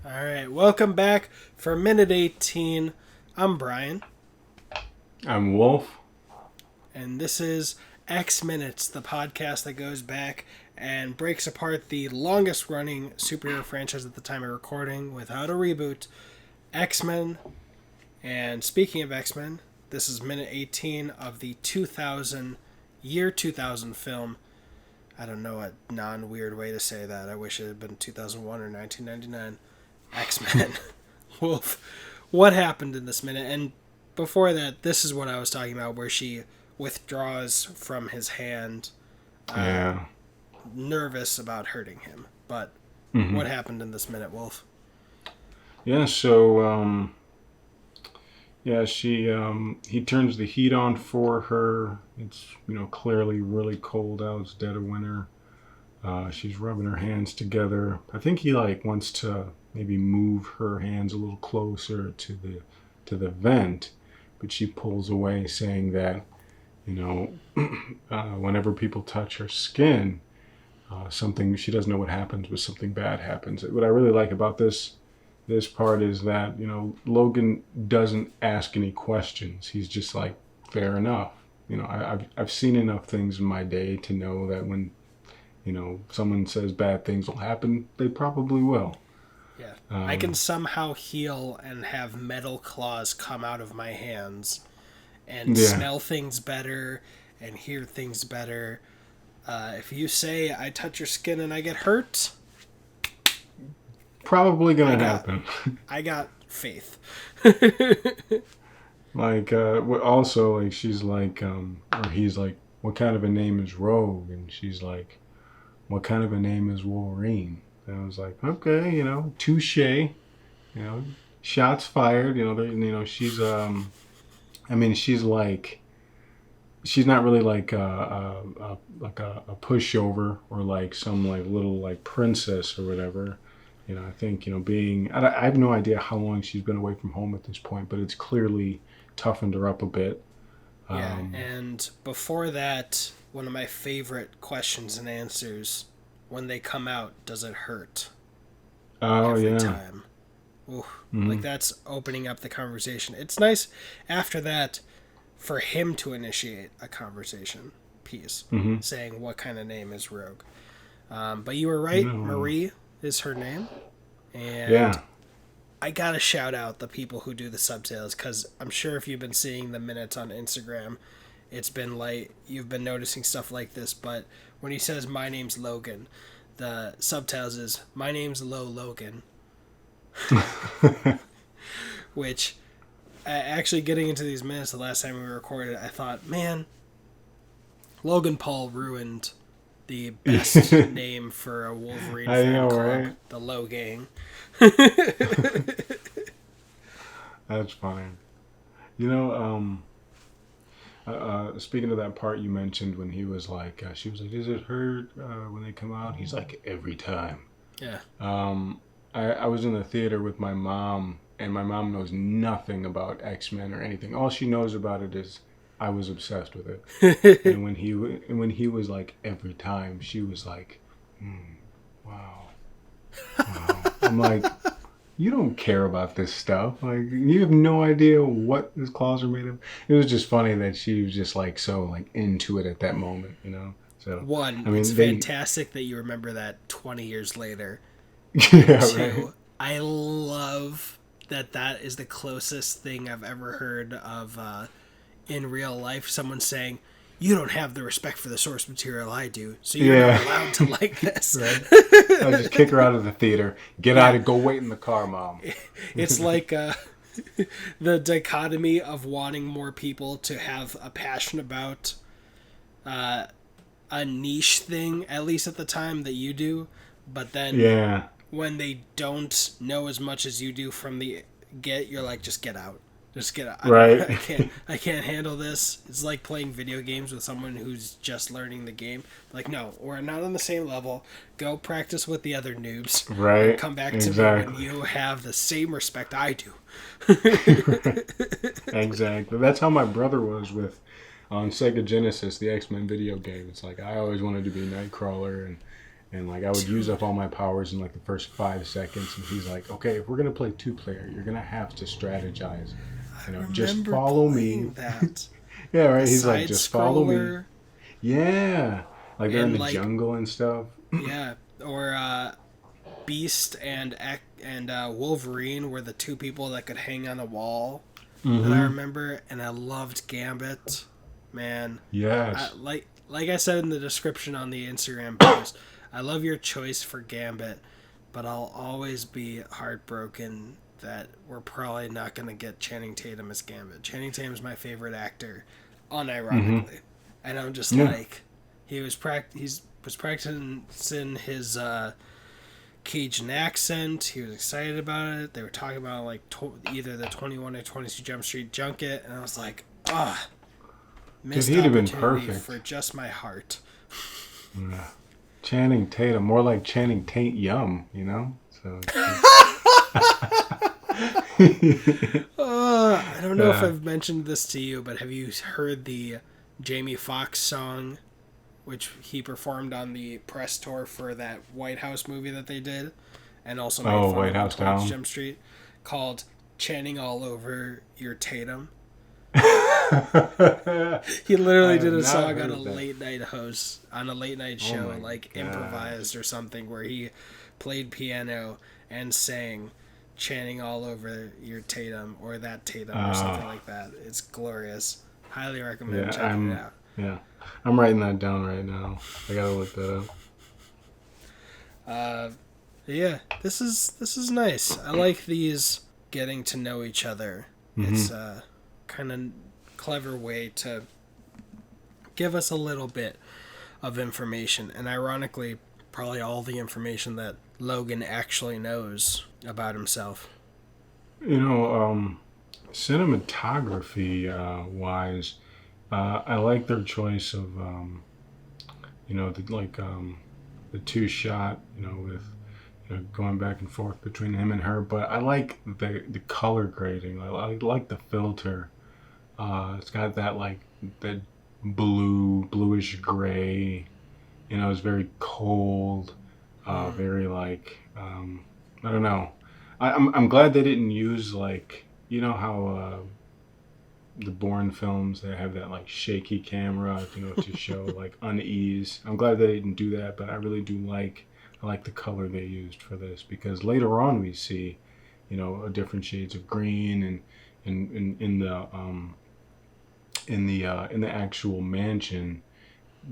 All right, welcome back for minute 18. I'm Brian, I'm Wolf. and this is X Minutes, the podcast that goes back and breaks apart the longest running superhero franchise at the time of recording without a reboot, X-Men. And speaking of X-Men, this is minute 18 of the 2000 film. I don't know a non-weird way to say that. I wish it had been 2001 or 1999. X-Men. Wolf, what happened in this minute? And before that, this is what I was talking about, where she withdraws from his hand, Yeah. nervous about hurting him. But what happened in this minute, Wolf? Yeah, so he turns the heat on for her. It's clearly really cold out. It's dead of winter. She's rubbing her hands together. I think he wants to maybe move her hands a little closer to the vent, but she pulls away, saying that whenever people touch her skin, something she doesn't know what happens, but something bad happens. What I really like about this part is that Logan doesn't ask any questions. He's just like, fair enough. I've seen enough things in my day to know that when someone says bad things will happen, they probably will. Yeah. I can somehow heal and have metal claws come out of my hands and smell things better and hear things better. If you say I touch your skin and I get hurt, Probably gonna happen. I got faith. She's like, or he's like, what kind of a name is Rogue? And she's like, what kind of a name is Wolverine? And I was like, okay, touche, shots fired. She's she's like, she's not really like a pushover or like some like little like princess or whatever. I think I have no idea how long she's been away from home at this point, but it's clearly toughened her up a bit. Yeah, and before that, one of my favorite questions and answers, when they come out, does it hurt? Oh Every yeah. time. Ooh, Like that's opening up the conversation. It's nice after that for him to initiate a conversation piece, saying what kind of name is Rogue. But you were right, Marie is her name. And Yeah. I gotta shout out the people who do the subtitles, because I'm sure if you've been seeing the minutes on Instagram, it's been like you've been noticing stuff like this. But when he says my name's Logan, the subtitles is my name's Logan, which actually getting into these minutes the last time we recorded, I thought, man, Logan Paul ruined the best name for a Wolverine I fan know, club, right? the Low Gang. That's funny. Speaking of that part you mentioned when he was like, she was like, does it hurt when they come out? He's like, every time. Yeah. I was in the theater with my mom, and my mom knows nothing about X-Men or anything. All she knows about it is I was obsessed with it. And when he was like, every time, she was like, wow. I'm like, you don't care about this stuff. Like, you have no idea what his claws are made of. It was just funny that she was just like so like into it at that moment, So It's fantastic that you remember that 20 years later. yeah, Two, right. I love that is the closest thing I've ever heard of in real life. Someone saying, you don't have the respect for the source material I do, so you're not allowed to like this. Right. I just kick her out of the theater. Get out and go wait in the car, Mom. It's like the dichotomy of wanting more people to have a passion about a niche thing, at least at the time that you do, but then when they don't know as much as you do from the get, you're like, just get out. Just get out. Right. I can't handle this. It's like playing video games with someone who's just learning the game. Like, no, we're not on the same level. Go practice with the other noobs. Right. And come back to me when you have the same respect I do. Exactly. That's how my brother was with on Sega Genesis, the X-Men video game. It's like I always wanted to be Nightcrawler, And like I would use up all my powers in like the first 5 seconds, and he's like, "Okay, if we're gonna play 2 player, you're gonna have to strategize. I Just remember follow playing me." that. Yeah, right. The He's like, side "Just follow me." scroller Yeah, like they're in and the like jungle and stuff. yeah, or Beast and Wolverine were the two people that could hang on a wall that I Mm-hmm. remember, and I loved Gambit. Man, Yes. like I said in the description on the Instagram post, I love your choice for Gambit, but I'll always be heartbroken that we're probably not going to get Channing Tatum as Gambit. Channing Tatum's my favorite actor, Mm-hmm. unironically, and I'm just Yeah. like, he was practicing his Cajun accent. He was excited about it. They were talking about like either the 21 or 22 Jump Street junket, and I was like, ah, Dude, missed he'd have been opportunity perfect. for just my heart. Yeah. Channing Tatum, more like Channing Taint Yum, you know? So I don't know if yeah. I've mentioned this to you, but have you heard the Jamie Foxx song, which he performed on the press tour for that White House movie that they did, and also made Oh, fun White of on House 20 Down. Jump Street, called "Chanting All Over Your Tatum"? I He literally have did a not song heard that. on a late night Oh show, my like gosh. improvised or something, where he played piano and sang "Chanting All Over Your Tatum" or "That Tatum" or something Uh, like that. It's glorious. Highly recommend yeah, checking it out. yeah. I'm writing that down right now. I gotta look that up. Uh, yeah, this is nice. I like these getting to know each other. Mm-hmm. It's a kind of clever way to give us a little bit of information, and ironically, probably all the information that Logan actually knows about himself. You know, cinematography wise, I like their choice of the two shot, with going back and forth between him and her. But I like the color grading. I like the filter. It's got that like that bluish gray. It's very cold. Mm. Very like I don't know. I'm glad they didn't use like how the Bourne films they have that like shaky camera to show like unease. I'm glad they didn't do that, but I really do I like the color they used for this because later on we see different shades of green and in the actual mansion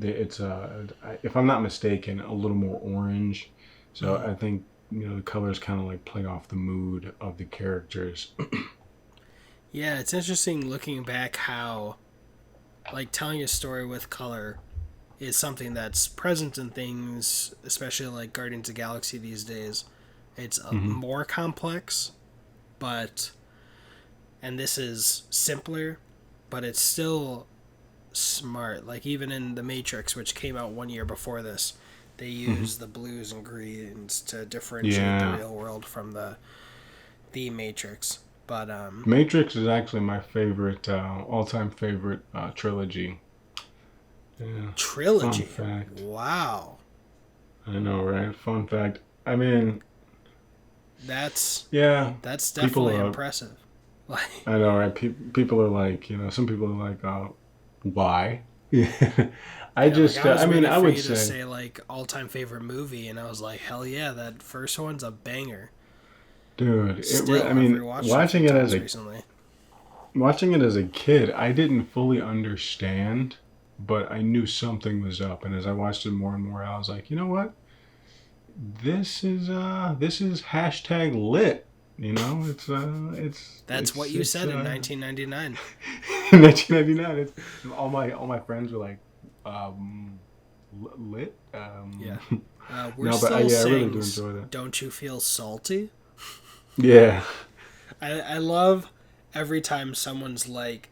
it's if I'm not mistaken a little more orange. So Mm. I think the colors kind of like play off the mood of the characters. Yeah, it's interesting looking back how, like, telling a story with color is something that's present in things, especially like Guardians of the Galaxy these days. It's Hmm. more complex, but and this is simpler, but it's still smart. Like even in The Matrix, which came out 1 year before this, they Hmm. use the blues and greens to differentiate the Yeah. real world from the Matrix. But Matrix is actually my favorite, all-time favorite trilogy. Yeah. Fun trilogy. fact. Wow. I know, right? Fun fact. I mean, That's yeah, that's people definitely are. impressive. Like I know, right? People are like, some people are like, why? Yeah. I yeah, like just, I was I mean, ready I for would you to say, say like all time favorite movie, and I was like, hell yeah, that first one's a banger. dude, I Still, I've mean, rewatched it a few times recently. watching it as a kid, I didn't fully understand, but I knew something was up. And as I watched it more and more, I was like, you know what? This is hashtag lit. That's what you said in 1999. 1999. All my friends were like, um, lit. Yeah. We're No, but still yeah, I really do sings enjoy that. "Don't You Feel Salty." Yeah. I love every time someone's like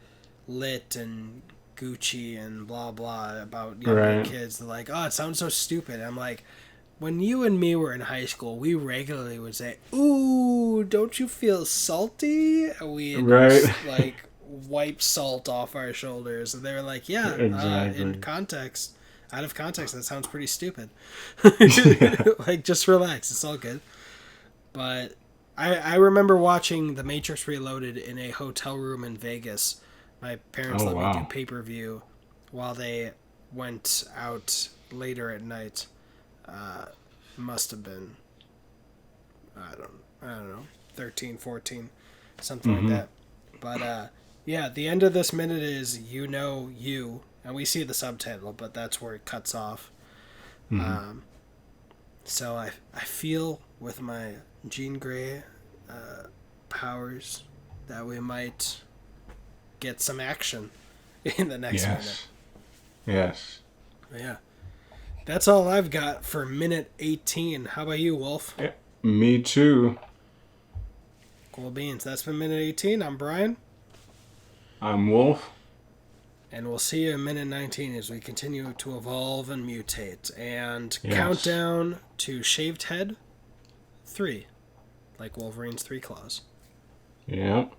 lit and Gucci and blah blah about younger Right. kids. They're like, oh, it sounds so stupid. I'm like, when you and me were in high school, we regularly would say, "Ooh, don't you feel salty?" And we'd Right. like wipe salt off our shoulders, and they were like, "Yeah, in Exactly. context, Out of context, that sounds pretty stupid. Yeah. Like, just relax. It's all good. But I remember watching The Matrix Reloaded in a hotel room in Vegas. My parents Oh let me do wow. pay-per-view while they went out later at night. Must have been, I don't know, 13, 14, something like Mm-hmm. that. But yeah, the end of this minute is "You Know You," and we see the subtitle, but that's where it cuts off. Mm-hmm. Um, so I feel with my Jean Grey powers that we might get some action in the next minute. Yes. Yes. But yeah, that's all I've got for minute 18. How about you, Wolf? Yeah. Me too. Cool beans. That's been minute 18. I'm Brian. I'm Wolf. And we'll see you in minute 19 as we continue to evolve and mutate. And Yes. countdown to shaved head 3. Like Wolverine's 3 claws. Yep.